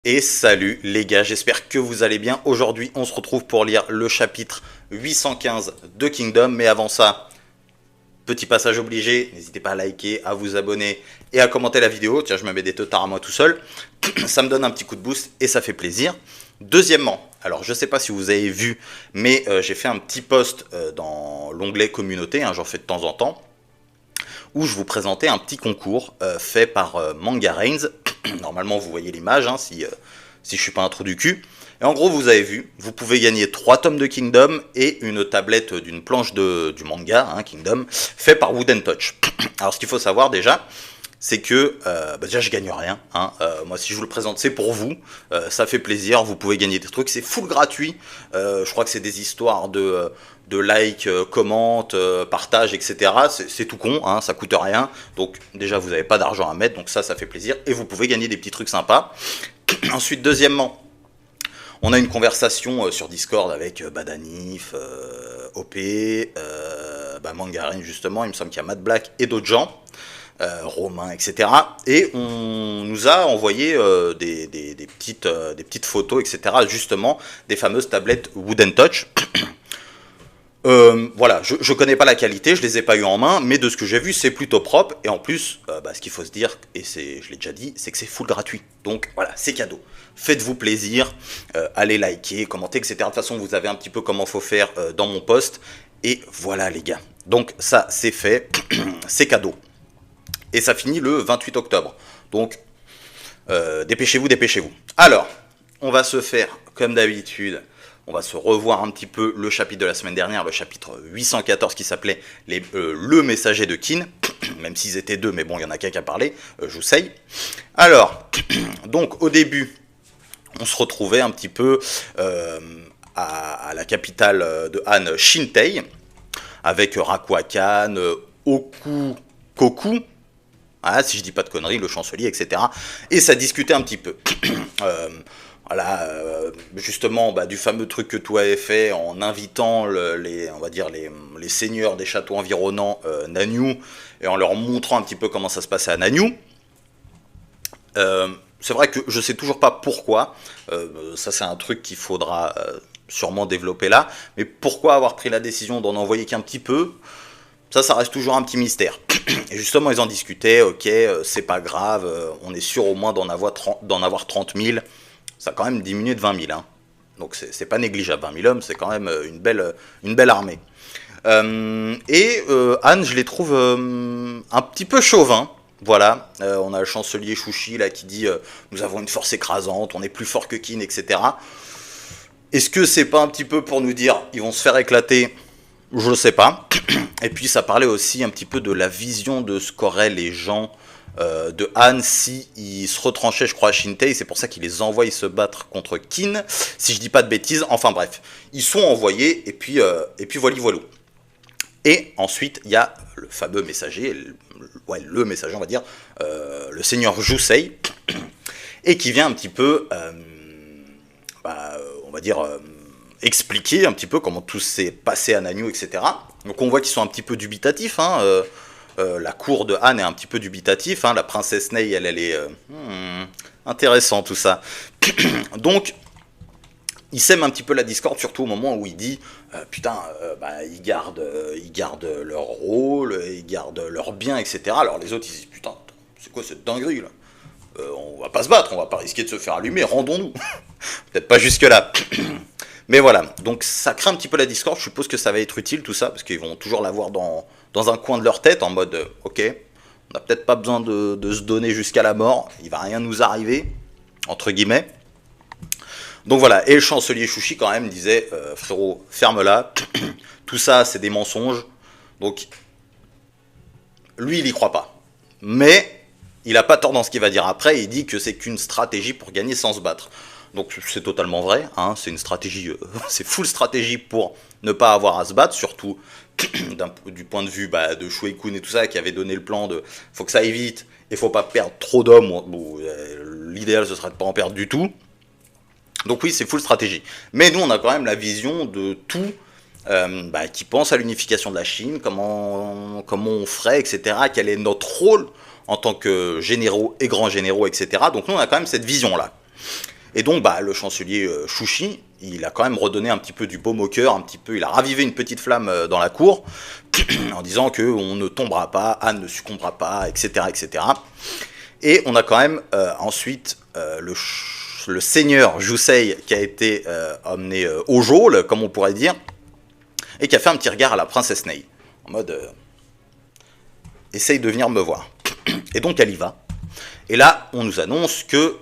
Et salut les gars, j'espère que vous allez bien. Aujourd'hui, on se retrouve pour lire le chapitre 815 de Kingdom. Mais avant ça, petit passage obligé, n'hésitez pas à liker, à vous abonner et à commenter la vidéo. Tiens, je me mets des teutards à moi tout seul. Ça me donne un petit coup de boost et ça fait plaisir. Deuxièmement, alors je ne sais pas si vous avez vu, mais j'ai fait un petit post dans l'onglet communauté, hein, j'en fais de temps en temps, où je vous présentais un petit concours fait par Manga Reigns. Normalement, vous voyez l'image, hein, si je suis pas un trou du cul. Et en gros, vous avez vu, vous pouvez gagner 3 tomes de Kingdom et une tablette d'une planche du manga, hein, Kingdom, fait par Wooden Touch. Alors, ce qu'il faut savoir déjà, c'est que, déjà, je gagne rien. Hein. Moi, si je vous le présente, c'est pour vous. Ça fait plaisir, vous pouvez gagner des trucs. C'est full gratuit. Je crois que c'est des histoires de like, comment, partage, etc. C'est tout con, hein, ça coûte rien. Donc déjà, vous n'avez pas d'argent à mettre, donc ça fait plaisir. Et vous pouvez gagner des petits trucs sympas. Ensuite, deuxièmement, on a une conversation sur Discord avec Badanif, OP, Mangarin justement, il me semble qu'il y a Matt Black et d'autres gens. Romain, etc. Et on nous a envoyé des petites photos, etc. Justement, des fameuses tablettes Wooden Touch. Voilà, je connais pas la qualité, je les ai pas eu en main, mais de ce que j'ai vu, c'est plutôt propre. Et en plus, ce qu'il faut se dire, et je l'ai déjà dit, c'est que c'est full gratuit. Donc voilà, c'est cadeau. Faites-vous plaisir, allez liker, commenter, etc. De toute façon, vous avez un petit peu comment faut faire dans mon post. Et voilà les gars. Donc ça, c'est fait, c'est cadeau. Et ça finit le 28 octobre. Donc, dépêchez-vous, dépêchez-vous. Alors, on va se faire, comme d'habitude, on va se revoir un petit peu le chapitre de la semaine dernière, le chapitre 814 qui s'appelait Le messager de Kin. Même s'ils étaient deux, mais bon, il y en a qu'un qui a parlé, je vous sais. Alors, donc au début, on se retrouvait un petit peu à la capitale de Han, Shintei, avec Rakuakan, Koku, ah, si je dis pas de conneries, le chancelier, etc. Et ça discutait un petit peu. Voilà, justement, du fameux truc que tu avais fait en invitant on va dire les seigneurs des châteaux environnants Nanyue, et en leur montrant un petit peu comment ça se passait à Nanyue. C'est vrai que je sais toujours pas pourquoi, ça c'est un truc qu'il faudra sûrement développer là, mais pourquoi avoir pris la décision d'en envoyer qu'un petit peu, ça reste toujours un petit mystère. Et justement, ils en discutaient, ok, c'est pas grave, on est sûr au moins d'en avoir 30 000, ça a quand même diminué de 20 000, hein. Donc c'est pas négligeable, 20 000 hommes, c'est quand même une belle armée. Anne, je les trouve un petit peu chauvin. Voilà, on a le chancelier Chouchi là qui dit nous avons une force écrasante, on est plus fort que Kin, etc. Est-ce que c'est pas un petit peu pour nous dire ils vont se faire éclater? Je ne sais pas. Et puis ça parlait aussi un petit peu de la vision de ce qu'auraient les gens de Han si ils se retranchaient, je crois, à Shintei. C'est pour ça qu'ils les envoient se battre contre Kin, si je dis pas de bêtises. Enfin bref, ils sont envoyés et puis voilà. Et ensuite, il y a le fameux messager, le messager, on va dire, le seigneur Jusei, et qui vient un petit peu, on va dire, expliquer un petit peu comment tout s'est passé à Nanyue, etc. Donc on voit qu'ils sont un petit peu dubitatifs, hein, la cour de Han est un petit peu dubitatif, hein, la princesse Nei, elle est intéressant tout ça. Donc il sème un petit peu la discorde, surtout au moment où il dit ils gardent leur rôle, ils gardent leur bien, etc. Alors les autres ils disent putain, c'est quoi cette dinguerie là, on va pas se battre, on va pas risquer de se faire allumer, rendons-nous. Peut-être pas jusque là. Mais voilà, donc ça crée un petit peu la discorde, je suppose que ça va être utile tout ça, parce qu'ils vont toujours l'avoir dans un coin de leur tête, en mode, ok, on n'a peut-être pas besoin de se donner jusqu'à la mort, il va rien nous arriver, entre guillemets. Donc voilà, et le chancelier Chouchi quand même disait, frérot, ferme-la, tout ça c'est des mensonges, donc lui il y croit pas. Mais il a pas tort dans ce qu'il va dire après, il dit que c'est qu'une stratégie pour gagner sans se battre. Donc c'est totalement vrai, hein, c'est une stratégie, c'est full stratégie pour ne pas avoir à se battre, surtout du point de vue de Shuei-kun et tout ça, qui avait donné le plan de faut que ça aille vite, et faut pas perdre trop d'hommes, l'idéal ce serait de pas en perdre du tout. Donc oui, c'est full stratégie. Mais nous on a quand même la vision de tout, qui pense à l'unification de la Chine, comment on ferait, etc., quel est notre rôle en tant que généraux et grands généraux, etc. Donc nous on a quand même cette vision-là. Et donc bah, le chancelier Chouchi, il a quand même redonné un petit peu du baume au cœur, un petit peu, il a ravivé une petite flamme dans la cour, en disant qu'on ne tombera pas, Anne ne succombera pas, etc. etc. Et on a quand même ensuite le seigneur Jousei qui a été emmené au geôle, comme on pourrait dire, et qui a fait un petit regard à la princesse Ney, en mode essaye de venir me voir. Et donc elle y va. Et là, on nous annonce que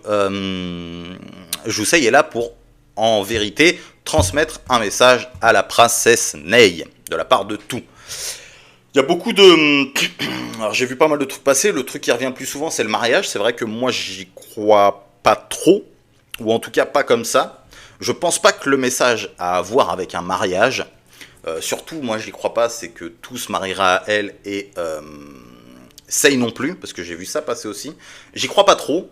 Jousei est là pour, en vérité, transmettre un message à la princesse Ney, de la part de tout. Il y a beaucoup de... Alors j'ai vu pas mal de trucs passer, le truc qui revient le plus souvent c'est le mariage, c'est vrai que moi j'y crois pas trop, ou en tout cas pas comme ça. Je pense pas que le message a à voir avec un mariage, surtout moi j'y crois pas, c'est que tout se mariera à elle et Sei non plus, parce que j'ai vu ça passer aussi. J'y crois pas trop,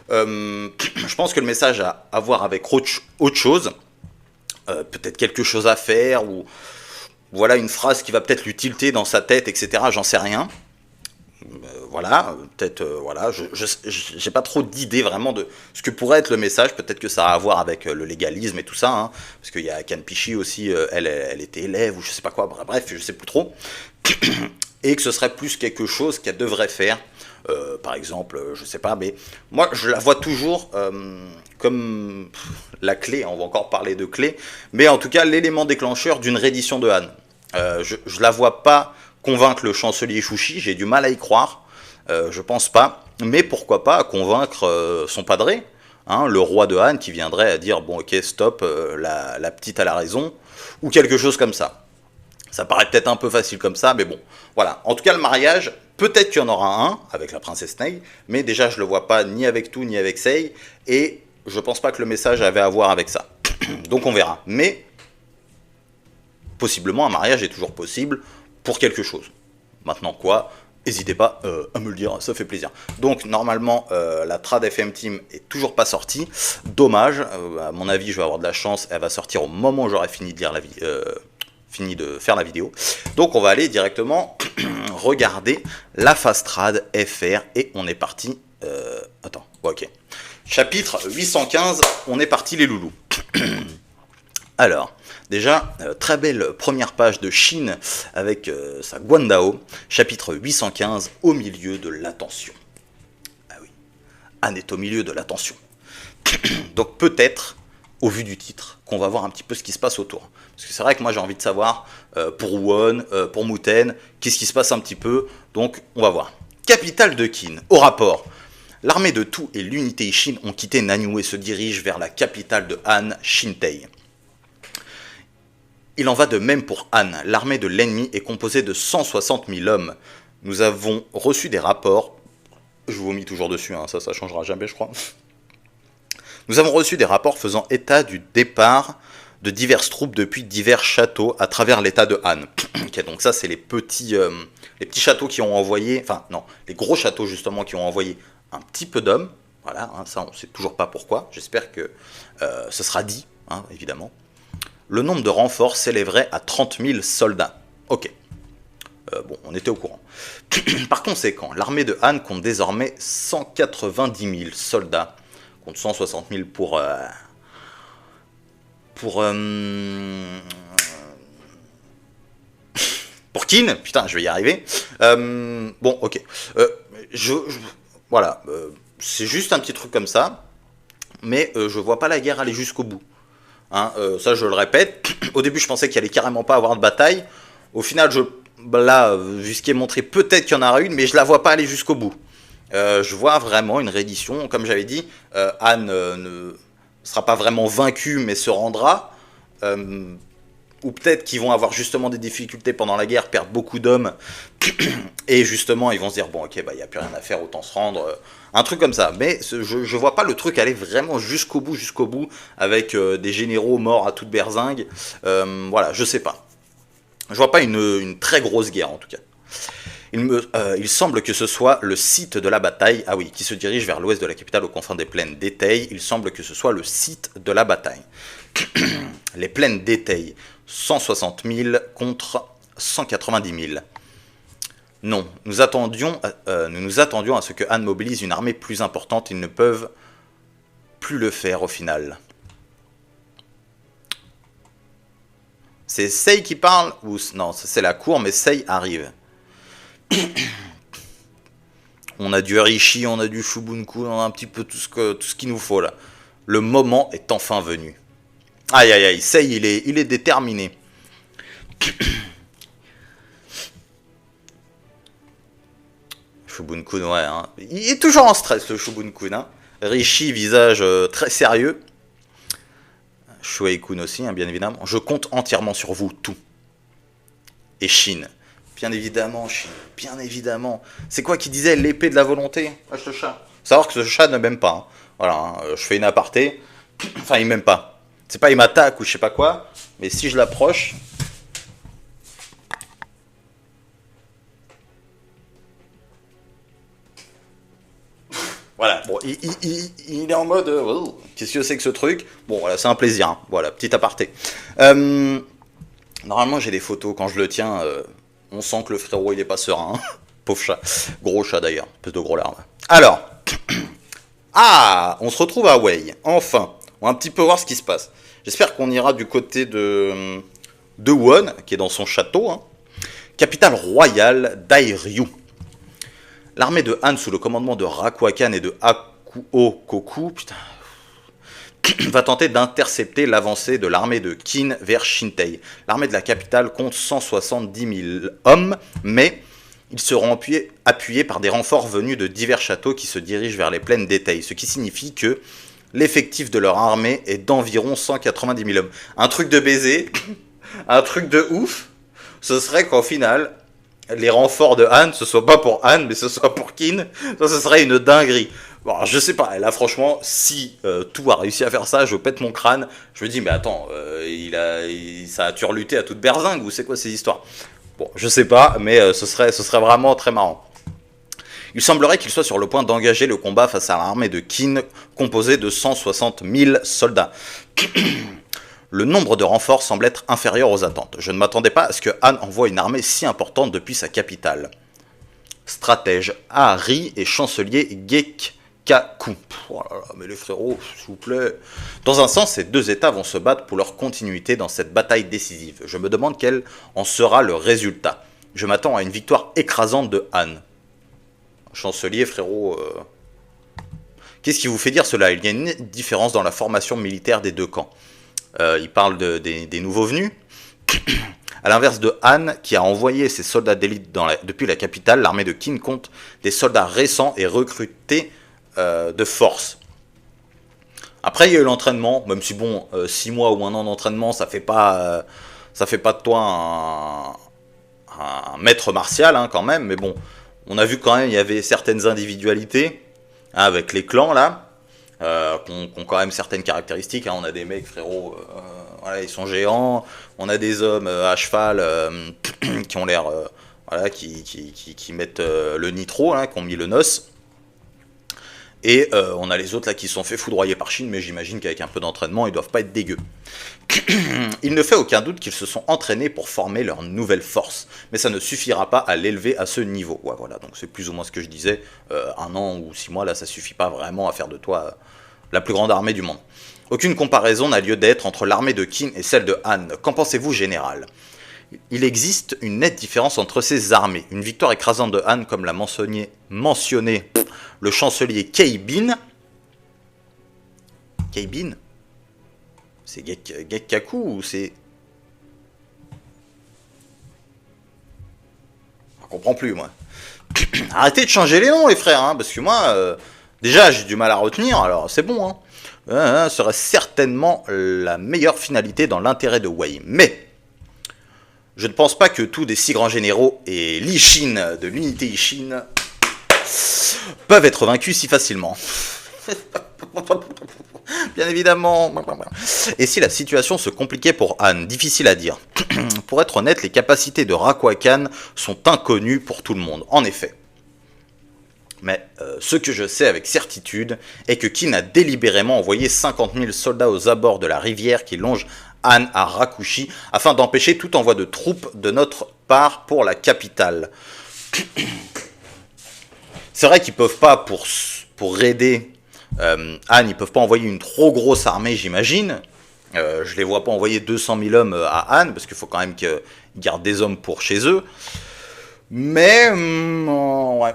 je pense que le message a à voir avec autre chose, peut-être quelque chose à faire, ou... Voilà une phrase qui va peut-être lui tilter dans sa tête, etc. J'en sais rien. Voilà, peut-être, voilà, j'ai pas trop d'idées vraiment de ce que pourrait être le message. Peut-être que ça a à voir avec le légalisme et tout ça, hein, parce qu'il y a Kanpichi aussi, elle était élève ou je sais pas quoi, bref, je sais plus trop. Et que ce serait plus quelque chose qu'elle devrait faire. Par exemple, je sais pas, mais moi je la vois toujours comme la clé, on va encore parler de clé, mais en tout cas l'élément déclencheur d'une reddition de Han. Je la vois pas convaincre le chancelier Chouchi, j'ai du mal à y croire, je pense pas, mais pourquoi pas convaincre son padré, hein, le roi de Han qui viendrait à dire bon ok stop, la petite a la raison, ou quelque chose comme ça. Ça paraît peut-être un peu facile comme ça, mais bon, voilà. En tout cas, le mariage, peut-être qu'il y en aura un avec la princesse Ney, mais déjà, je le vois pas ni avec tout, ni avec Sei, et je pense pas que le message avait à voir avec ça. Donc on verra. Mais, possiblement, un mariage est toujours possible pour quelque chose. Maintenant quoi, n'hésitez pas à me le dire, ça fait plaisir. Donc, normalement, la Trad FM Team est toujours pas sortie. Dommage, à mon avis, je vais avoir de la chance, elle va sortir au moment où j'aurai fini de lire fini de faire la vidéo. Donc on va aller directement regarder la Fastrad FR et on est parti. Attends, ok. Chapitre 815, on est parti les loulous. Alors, déjà, très belle première page de Shin avec sa Guandao, chapitre 815, au milieu de l'attention. Ah oui, Anne est au milieu de l'attention. Donc peut-être, au vu du titre, qu'on va voir un petit peu ce qui se passe autour. Parce que c'est vrai que moi j'ai envie de savoir, pour Won, pour Muten, qu'est-ce qui se passe un petit peu, donc on va voir. Capitale de Qin, au rapport. L'armée de Tu et l'unité Ishin ont quitté Nanyue et se dirigent vers la capitale de Han, Shintei. Il en va de même pour Han. L'armée de l'ennemi est composée de 160 000 hommes. Nous avons reçu des rapports. Je vous vomis toujours dessus, hein, ça changera jamais je crois. Nous avons reçu des rapports faisant état du départ de diverses troupes depuis divers châteaux à travers l'état de Han. Okay, donc ça c'est les petits châteaux qui ont envoyé, enfin non, les gros châteaux justement qui ont envoyé un petit peu d'hommes. Voilà, hein, ça on ne sait toujours pas pourquoi, j'espère que ce sera dit, hein, évidemment. Le nombre de renforts s'élèverait à 30 000 soldats. Ok, bon, on était au courant. Par conséquent, l'armée de Han compte désormais 190 000 soldats, contre 160 000 pour Qin, putain, je vais y arriver. Bon, ok. Voilà, c'est juste un petit truc comme ça, mais je vois pas la guerre aller jusqu'au bout. Hein, ça, je le répète. Au début, je pensais qu'il allait carrément pas avoir de bataille. Au final, là, vu ce qui est montré, peut-être qu'il y en aura une, mais je la vois pas aller jusqu'au bout. Je vois vraiment une reddition. Comme j'avais dit, Han ne sera pas vraiment vaincu, mais se rendra. Ou peut-être qu'ils vont avoir justement des difficultés pendant la guerre, perdre beaucoup d'hommes, et justement ils vont se dire bon ok, bah il n'y a plus rien à faire, autant se rendre, un truc comme ça. Mais je vois pas le truc aller vraiment jusqu'au bout, avec des généraux morts à toute berzingue. Voilà, je sais pas. Je vois pas une très grosse guerre en tout cas. Il semble que ce soit le site de la bataille, ah oui, qui se dirige vers l'ouest de la capitale aux confins des plaines d'Étaï. Il semble que ce soit le site de la bataille. Les plaines d'Étaï, 160 000 contre 190 000. Non, nous nous attendions à ce que Han mobilise une armée plus importante. Ils ne peuvent plus le faire au final. C'est Sei qui parle ou non, c'est la cour, mais Sei arrive. On a du Rishi, on a du Shubunku, on a un petit peu tout ce qu'il nous faut là. Le moment est enfin venu. Aïe aïe aïe, Sei il est déterminé. Shubunku, ouais, hein. Il est toujours en stress le Shubunku, hein. Rishi, visage très sérieux. Shuei-kun aussi, hein, bien évidemment. Je compte entièrement sur vous, tout. Et Shin. Bien évidemment, Shin. Bien évidemment. C'est quoi qui disait l'épée de la volonté? Wesh le chat. Faut savoir que ce chat ne m'aime pas. Hein. Voilà, hein, je fais une aparté. Enfin, il m'aime pas. C'est pas il m'attaque ou je sais pas quoi. Mais si je l'approche... Voilà, bon, il est en mode... qu'est-ce que c'est que ce truc? Bon, voilà, c'est un plaisir. Hein. Voilà, petit aparté. Normalement, j'ai des photos. Quand je le tiens, on sent que le frérot, il est pas serein. Hein. Pauvre chat. Gros chat, d'ailleurs. Peu de gros larmes. Alors. Ah, on se retrouve à Wei. Enfin. On va un petit peu voir ce qui se passe. J'espère qu'on ira du côté de Won, qui est dans son château. Hein. Capitale royale d'Airyu. L'armée de Han sous le commandement de Rakuakan et de Hakuo Koku va tenter d'intercepter l'avancée de l'armée de Qin vers Shintei. L'armée de la capitale compte 170 000 hommes, mais ils seront appuyés par des renforts venus de divers châteaux qui se dirigent vers les plaines d'Etei, ce qui signifie que l'effectif de leur armée est d'environ 190 000 hommes. Un truc de baiser, un truc de ouf, ce serait qu'au final... les renforts de Han, ce soit pas pour Han, mais ce soit pour Qin, ça ce serait une dinguerie. Bon, je sais pas, là franchement, si tout a réussi à faire ça, je pète mon crâne, je me dis, mais attends, ça a turluté à toute berzingue, ou c'est quoi ces histoires? Bon, je sais pas, mais ce serait vraiment très marrant. Il semblerait qu'il soit sur le point d'engager le combat face à l'armée de Qin, composée de 160 000 soldats. Le nombre de renforts semble être inférieur aux attentes. Je ne m'attendais pas à ce que Han envoie une armée si importante depuis sa capitale. Stratège Ahri et chancelier Gekkaku. Oh là là, mais les frérots, s'il vous plaît. Dans un sens, ces deux États vont se battre pour leur continuité dans cette bataille décisive. Je me demande quel en sera le résultat. Je m'attends à une victoire écrasante de Han. Chancelier, frérot... Qu'est-ce qui vous fait dire cela? Il y a une différence dans la formation militaire des deux camps. Il parle des nouveaux venus. A l'inverse de Han, qui a envoyé ses soldats d'élite depuis la capitale, l'armée de Qin compte des soldats récents et recrutés de force. Après, il y a eu l'entraînement, même si bon, 6 mois ou 1 an d'entraînement, ça fait pas de toi un maître martial, hein, quand même. Mais bon, on a vu quand même, il y avait certaines individualités, hein, avec les clans, là. Qui ont quand même certaines caractéristiques. Hein. On a des mecs, frérot, voilà, ils sont géants. On a des hommes à cheval qui ont l'air, voilà, qui mettent le nitro, hein, qui ont mis le nos. Et on a les autres là qui se sont fait foudroyer par Chine, mais j'imagine qu'avec un peu d'entraînement, ils doivent pas être dégueux. Il ne fait aucun doute qu'ils se sont entraînés pour former leur nouvelle force, mais ça ne suffira pas à l'élever à ce niveau. Ouais, voilà, donc c'est plus ou moins ce que je disais. 1 an ou 6 mois, là, ça suffit pas vraiment à faire de toi la plus grande armée du monde. Aucune comparaison n'a lieu d'être entre l'armée de Qin et celle de Han. Qu'en pensez-vous, général? Il existe une nette différence entre ces armées. Une victoire écrasante de Han, comme l'a mentionné le chancelier Keibin. Keibin? C'est Gekkaku ou c'est... Je comprends plus, moi. Arrêtez de changer les noms, les frères, hein, parce que moi, déjà, j'ai du mal à retenir, alors c'est bon. Hein. Serait certainement la meilleure finalité dans l'intérêt de Wei. Mais, je ne pense pas que tous des si grands généraux et l'Ishin de l'unité Ishin peuvent être vaincus si facilement. Bien évidemment. Et si la situation se compliquait pour Han? Difficile à dire. Pour être honnête, les capacités de Rakuakan sont inconnues pour tout le monde, en effet. Mais ce que je sais avec certitude est que Qin a délibérément envoyé 50 000 soldats aux abords de la rivière qui longe Han à Rakushi afin d'empêcher tout envoi de troupes de notre part pour la capitale. C'est vrai qu'ils peuvent pas pour raider Han, ils peuvent pas envoyer une trop grosse armée, j'imagine. Je les vois pas envoyer 200 000 hommes à Han, parce qu'il faut quand même qu'ils gardent des hommes pour chez eux. Mais, ouais.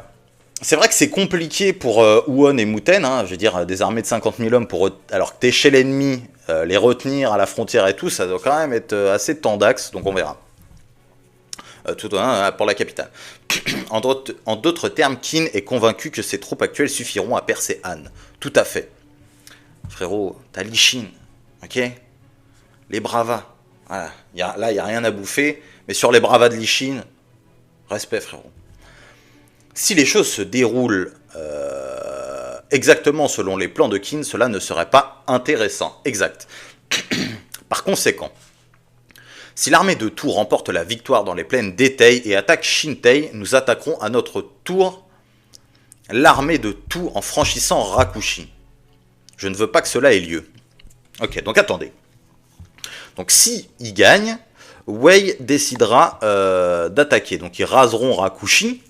C'est vrai que c'est compliqué pour Huon et Muten, hein, je veux dire, des armées de 50 000 hommes, alors que t'es chez l'ennemi, les retenir à la frontière et tout, ça doit quand même être assez tendax, donc on verra. Tout pour la capitale. En d'autres termes, Qin est convaincu que ses troupes actuelles suffiront à percer Han. Tout à fait. Frérot, t'as Li Shin, ok? Les bravas. Voilà. Là, il n'y a rien à bouffer, mais sur les bravas de Li Shin, respect, frérot. Si les choses se déroulent exactement selon les plans de Qin, cela ne serait pas intéressant. Exact. Par conséquent, si l'armée de Tou remporte la victoire dans les plaines d'Etei et attaque Shintei, nous attaquerons à notre tour l'armée de Tou en franchissant Rakushi. Je ne veux pas que cela ait lieu. Ok, donc attendez. Donc si ils gagnent, Wei décidera d'attaquer. Donc ils raseront Rakushi.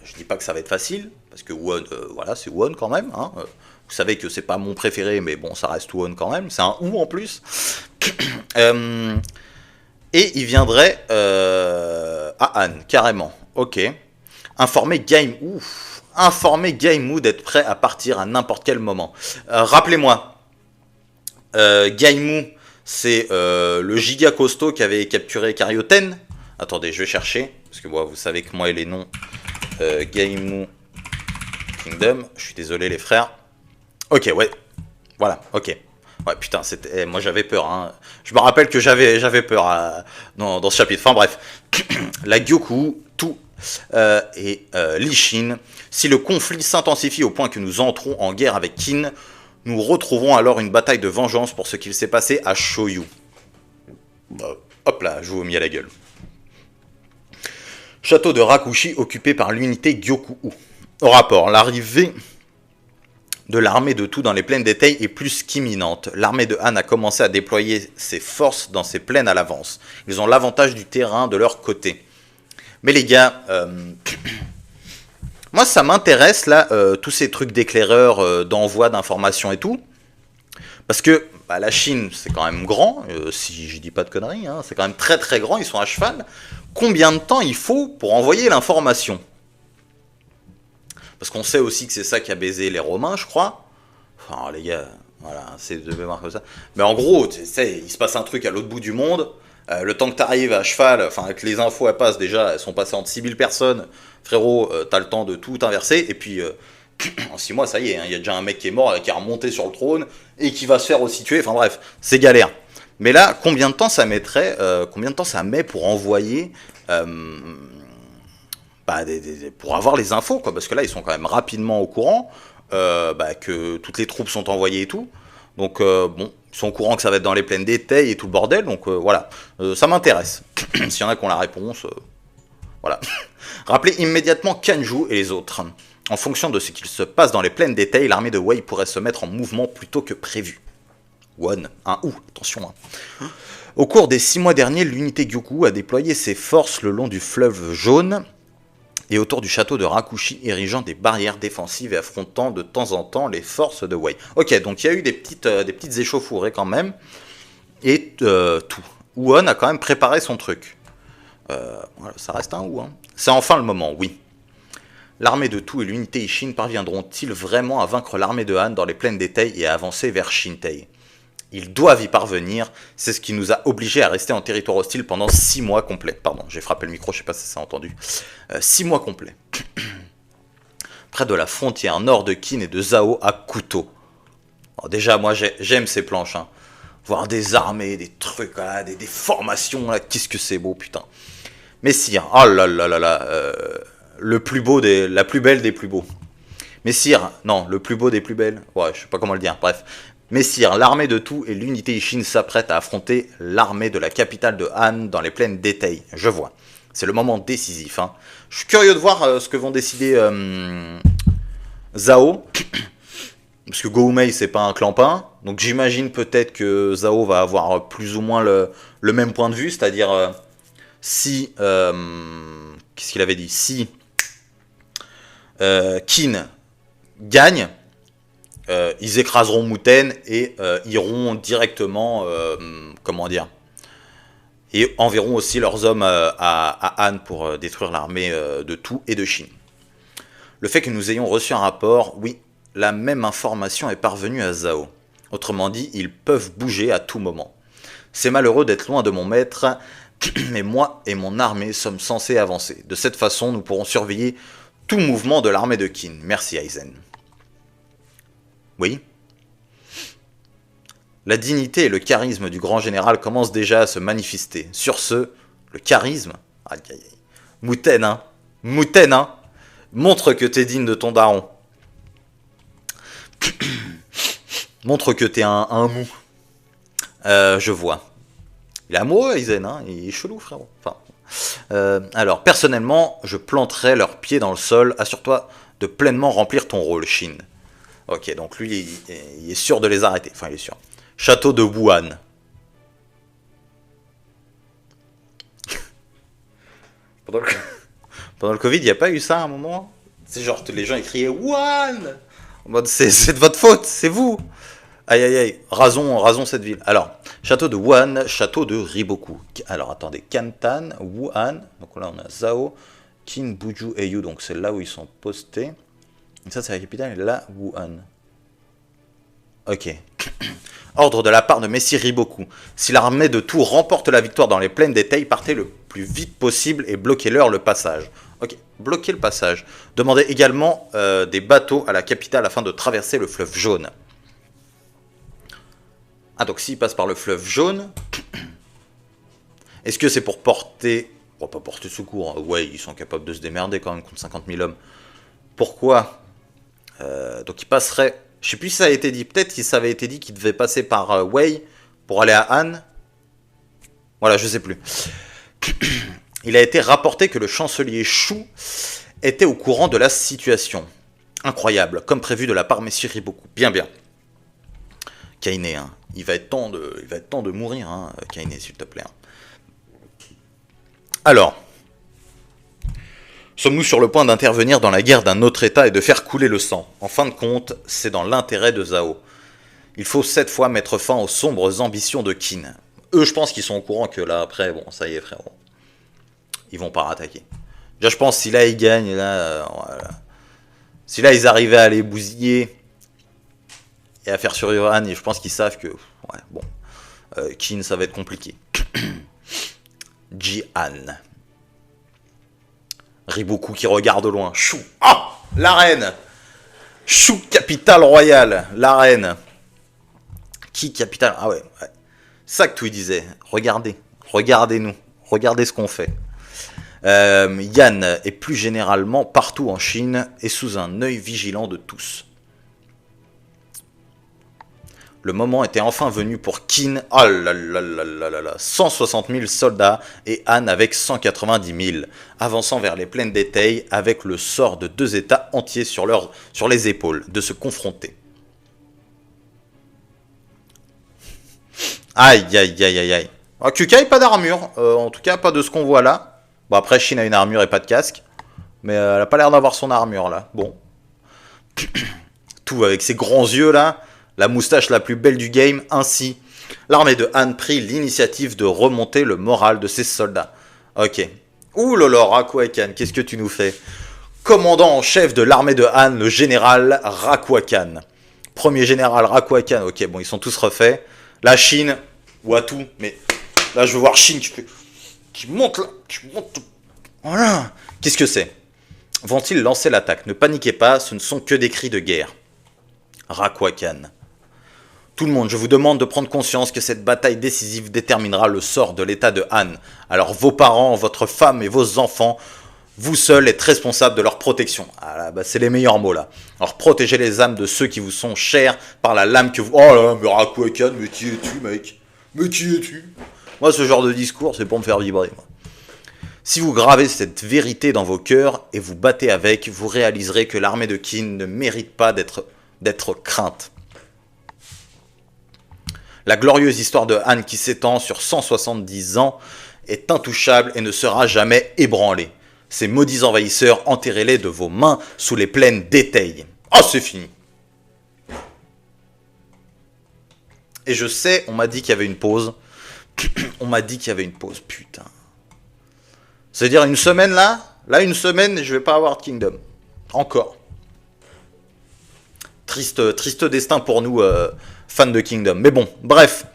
Je dis pas que ça va être facile, parce que Huon, voilà, c'est Huon quand même. Hein. Vous savez que c'est pas mon préféré, mais bon, ça reste Huon quand même. C'est un ou en plus. Et il viendrait à Han, carrément. Ok. Informer Gaimou d'être prêt à partir à n'importe quel moment. Rappelez-moi, Gaimou, c'est le giga costaud qui avait capturé Karyoten. Attendez, je vais chercher, parce que vous savez que moi et les noms... Gaimou Kingdom, je suis désolé les frères. Ok, ouais, voilà, ok. Ouais, putain, c'était, moi j'avais peur. Hein. Je me rappelle que j'avais peur dans ce chapitre. Enfin bref, la Gyoku, Tou et Li Shin. Si le conflit s'intensifie au point que nous entrons en guerre avec Qin, nous retrouverons alors une bataille de vengeance pour ce qu'il s'est passé à Shoyu. Hop là, je vous ai mis à la gueule. Château de Rakushi occupé par l'unité Gyoku. Au rapport, l'arrivée de l'armée de Tou dans les plaines d'Etei est plus qu'imminente. L'armée de Han a commencé à déployer ses forces dans ces plaines à l'avance. Ils ont l'avantage du terrain de leur côté. Mais les gars, moi ça m'intéresse là, tous ces trucs d'éclaireurs, d'envoi d'informations et tout. Parce que la Chine, c'est quand même grand, si je dis pas de conneries, hein, c'est quand même très très grand, ils sont à cheval. Combien de temps il faut pour envoyer l'information? Parce qu'on sait aussi que c'est ça qui a baisé les Romains, je crois. Enfin, les gars, voilà, c'est de mémoire comme ça. Mais en gros, tu sais, il se passe un truc à l'autre bout du monde. Le temps que tu arrives à cheval, enfin, que les infos elles passent déjà, elles sont passées entre 6000 personnes. Frérot, t'as le temps de tout inverser. Et puis, en 6 mois, ça y est, il y a déjà un mec qui est mort, qui est remonté sur le trône et qui va se faire aussi tuer. Enfin bref, c'est galère. Mais là, combien de temps ça mettrait, combien de temps ça met pour envoyer, pour avoir les infos, quoi, parce que là, ils sont quand même rapidement au courant que toutes les troupes sont envoyées et tout. Donc, bon, ils sont au courant que ça va être dans les plaines d'Etei et tout le bordel. Donc, voilà, ça m'intéresse. S'il y en a qui ont la réponse, voilà. Rappelez immédiatement Kanju et les autres. En fonction de ce qu'il se passe dans les plaines d'Etei, l'armée de Wei pourrait se mettre en mouvement plus tôt que prévu. One, un ou, attention. Hein. Au cours des 6 mois derniers, l'unité Gyoku a déployé ses forces le long du fleuve Jaune et autour du château de Rakushi, érigeant des barrières défensives et affrontant de temps en temps les forces de Wei. Ok, donc il y a eu des petites échauffourées quand même, et tout. Huon a quand même préparé son truc. Voilà, ça reste un ou. Hein. C'est enfin le moment, oui. L'armée de Tou et l'unité Ishin parviendront-ils vraiment à vaincre l'armée de Han dans les plaines d'Etei et à avancer vers Shintei? Ils doivent y parvenir, c'est ce qui nous a obligés à rester en territoire hostile pendant 6 mois complets. Pardon, j'ai frappé le micro, je sais pas si ça s'est entendu. 6 mois complets. Près de la frontière nord de Qin et de Zhao à Kuto. Alors déjà, moi j'aime ces planches. Hein. Voir des armées, des trucs, là, des formations, là, qu'est-ce que c'est beau, putain. Messire, oh là là là là, le plus beau la plus belle des plus beaux. Messire, non, le plus beau des plus belles. Ouais, je sais pas comment le dire, bref. Messire, l'armée de Tou et l'unité Ishin s'apprêtent à affronter l'armée de la capitale de Han dans les plaines d'Etei. Je vois. C'est le moment décisif. Hein. Je suis curieux de voir ce que vont décider Zhao. Parce que Goumei, c'est pas un clampin. Donc j'imagine peut-être que Zhao va avoir plus ou moins le même point de vue. C'est-à-dire, si... qu'est-ce qu'il avait dit? Si Qin gagne... ils écraseront Muten et iront directement, comment dire, et enverront aussi leurs hommes à Han pour détruire l'armée de Tu et de Shin. Le fait que nous ayons reçu un rapport, oui, la même information est parvenue à Zhao. Autrement dit, ils peuvent bouger à tout moment. C'est malheureux d'être loin de mon maître, mais moi et mon armée sommes censés avancer. De cette façon, nous pourrons surveiller tout mouvement de l'armée de Qin. Merci Aizen. Oui. La dignité et le charisme du grand général commencent déjà à se manifester. Sur ce, le charisme... Aïe, aïe, aïe. Muten, hein. Muten, hein. Montre que t'es digne de ton daron. Montre que t'es un mou. Je vois. Il est amoureux, Aizen, hein. Il est chelou, frérot. Enfin, alors, personnellement, je planterai leurs pieds dans le sol. Assure-toi de pleinement remplir ton rôle, Shin. Ok, donc lui, il est sûr de les arrêter. Enfin, il est sûr. Château de Wuhan. Pendant le Covid, il n'y a pas eu ça à un moment? C'est genre, les gens ils criaient Wuhan. En mode, c'est de votre faute, c'est vous. Aïe aïe aïe, rasons cette ville. Alors, château de Wuhan, château de Riboku. Alors, attendez, Kantan, Wuhan. Donc là, on a Zhao, Qin, Buju et Yu. Donc c'est là où ils sont postés. Et ça, c'est la capitale. Et là, Wuhan. Ok. Ordre de la part de Messire Riboku. Si l'armée de Tours remporte la victoire dans les plaines d'Étail, partez le plus vite possible et bloquez-leur le passage. Ok, bloquez le passage. Demandez également des bateaux à la capitale afin de traverser le fleuve jaune. Ah, donc s'ils passent par le fleuve jaune, est-ce que c'est pour porter... On va pas porter secours, hein. Ouais, ils sont capables de se démerder quand même contre 50 000 hommes. Pourquoi donc ils passeraient... Je sais plus si ça a été dit. Peut-être que ça avait été dit qu'ils devaient passer par Wei pour aller à Han. Voilà, je sais plus. Il a été rapporté que le chancelier Shu était au courant de la situation. Incroyable, comme prévu de la part Messire Riboku. Bien, bien. Kaine, hein. Il va être temps de mourir, hein, Kaine, s'il te plaît. Hein. Alors, sommes-nous sur le point d'intervenir dans la guerre d'un autre État et de faire couler le sang? En fin de compte, c'est dans l'intérêt de Zhao. Il faut cette fois mettre fin aux sombres ambitions de Qin. Eux, je pense qu'ils sont au courant que là, après, bon, ça y est, frérot. Ils vont pas rattaquer. Déjà, je pense, si là, ils gagnent, là, voilà. Si là, ils arrivaient à les bousiller et à faire survivre Han, et je pense qu'ils savent que, ouais, bon, Qin, ça va être compliqué. Ji-Han. Riboku qui regarde au loin. Chou. Ah, la reine. Chou, capitale royale. La reine. Qui capitale? Ah ouais, ouais. Ça que tu disais. Regardez. Regardez-nous. Regardez ce qu'on fait. Yan et plus généralement partout en Chine est sous un œil vigilant de tous. Le moment était enfin venu pour Qin. Oh là là là là là là. 160 000 soldats et Han avec 190 000, avançant vers les plaines d'Étail avec le sort de deux États entiers sur les épaules, de se confronter. Aïe aïe aïe aïe aïe. Ah, Kukai, pas d'armure, en tout cas pas de ce qu'on voit là. Bon, après Shin a une armure et pas de casque, mais elle a pas l'air d'avoir son armure là. Bon. Tout avec ses grands yeux là. La moustache la plus belle du game, ainsi, l'armée de Han prit l'initiative de remonter le moral de ses soldats. Ok. Ouh là là, Rakuakan, qu'est-ce que tu nous fais? Commandant en chef de l'armée de Han, le général Rakuakan. Premier général Rakuakan, ok, bon, ils sont tous refaits. La Chine, Watu, mais là je veux voir Chine qui monte là, qui monte. Voilà. Qu'est-ce que c'est? Vont-ils lancer l'attaque? Ne paniquez pas, ce ne sont que des cris de guerre. Rakuakan. Tout le monde, je vous demande de prendre conscience que cette bataille décisive déterminera le sort de l'état de Han. Alors vos parents, votre femme et vos enfants, vous seuls êtes responsables de leur protection. Ah là, bah c'est les meilleurs mots là. Alors protégez les âmes de ceux qui vous sont chers par la lame que vous... Oh là, mais Rakuakan, mais qui es-tu mec? Mais qui es-tu? Moi ce genre de discours, c'est pour me faire vibrer. Moi. Si vous gravez cette vérité dans vos cœurs et vous battez avec, vous réaliserez que l'armée de Qin ne mérite pas d'être crainte. La glorieuse histoire de Han qui s'étend sur 170 ans est intouchable et ne sera jamais ébranlée. Ces maudits envahisseurs, enterrez-les de vos mains sous les plaines d'Étail. Oh, c'est fini. Et je sais, on m'a dit qu'il y avait une pause. On m'a dit qu'il y avait une pause, putain. C'est-à-dire une semaine là, une semaine, je vais pas avoir de Kingdom. Encore. Triste destin pour nous, fans de Kingdom. Mais bon, bref.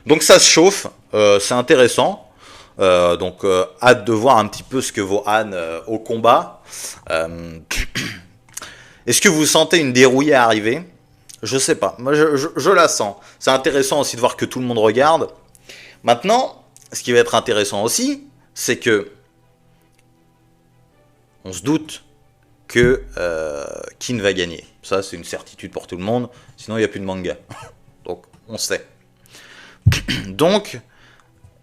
Donc ça se chauffe, c'est intéressant. Donc hâte de voir un petit peu ce que vaut Anne au combat. Est-ce que vous sentez une dérouillée arriver? Je sais pas, moi je la sens. C'est intéressant aussi de voir que tout le monde regarde. Maintenant, ce qui va être intéressant aussi, c'est que on se doute que Kin va gagner. Ça, c'est une certitude pour tout le monde. Sinon, il n'y a plus de manga. Donc, on sait. Donc,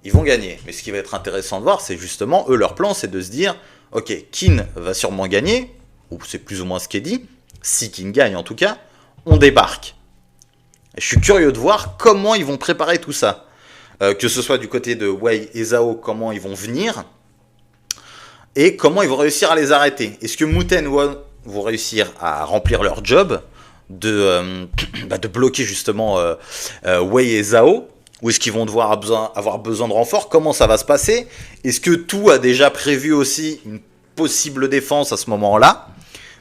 ils vont gagner. Mais ce qui va être intéressant de voir, c'est justement, eux, leur plan, c'est de se dire, ok, Kin va sûrement gagner, ou c'est plus ou moins ce qui est dit, si Kin gagne en tout cas, on débarque. Et je suis curieux de voir comment ils vont préparer tout ça. Que ce soit du côté de Wei et Zhao, comment ils vont venir, et comment ils vont réussir à les arrêter. Est-ce que Muten vont réussir à remplir leur job de bloquer justement Wei et Zhao, ou est-ce qu'ils vont devoir avoir besoin de renfort? Comment ça va se passer? Est-ce que tout a déjà prévu aussi une possible défense à ce moment-là?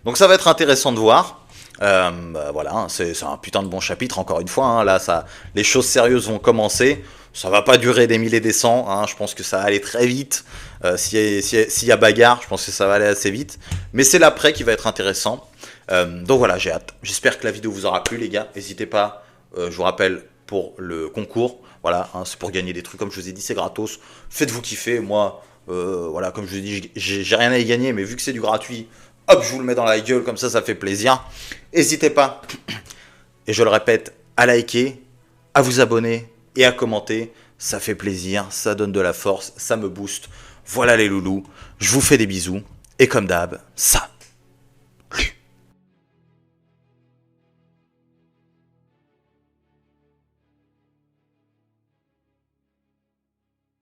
Donc ça va être intéressant de voir. Voilà, c'est un putain de bon chapitre, encore une fois. Hein, là, les choses sérieuses vont commencer. Ça va pas durer des milliers et des cents. Hein, je pense que ça va aller très vite. S'il y a bagarre, je pense que ça va aller assez vite. Mais c'est l'après qui va être intéressant. Donc voilà, j'ai hâte. J'espère que la vidéo vous aura plu, les gars. N'hésitez pas, je vous rappelle, pour le concours. Voilà, hein, c'est pour gagner des trucs, comme je vous ai dit, c'est gratos. Faites-vous kiffer. Moi, voilà, comme je vous ai dit, j'ai rien à y gagner, mais vu que c'est du gratuit, hop, je vous le mets dans la gueule, comme ça fait plaisir. N'hésitez pas, et je le répète, à liker, à vous abonner et à commenter. Ça fait plaisir, ça donne de la force, ça me booste. Voilà les loulous, je vous fais des bisous. Et comme d'hab, ça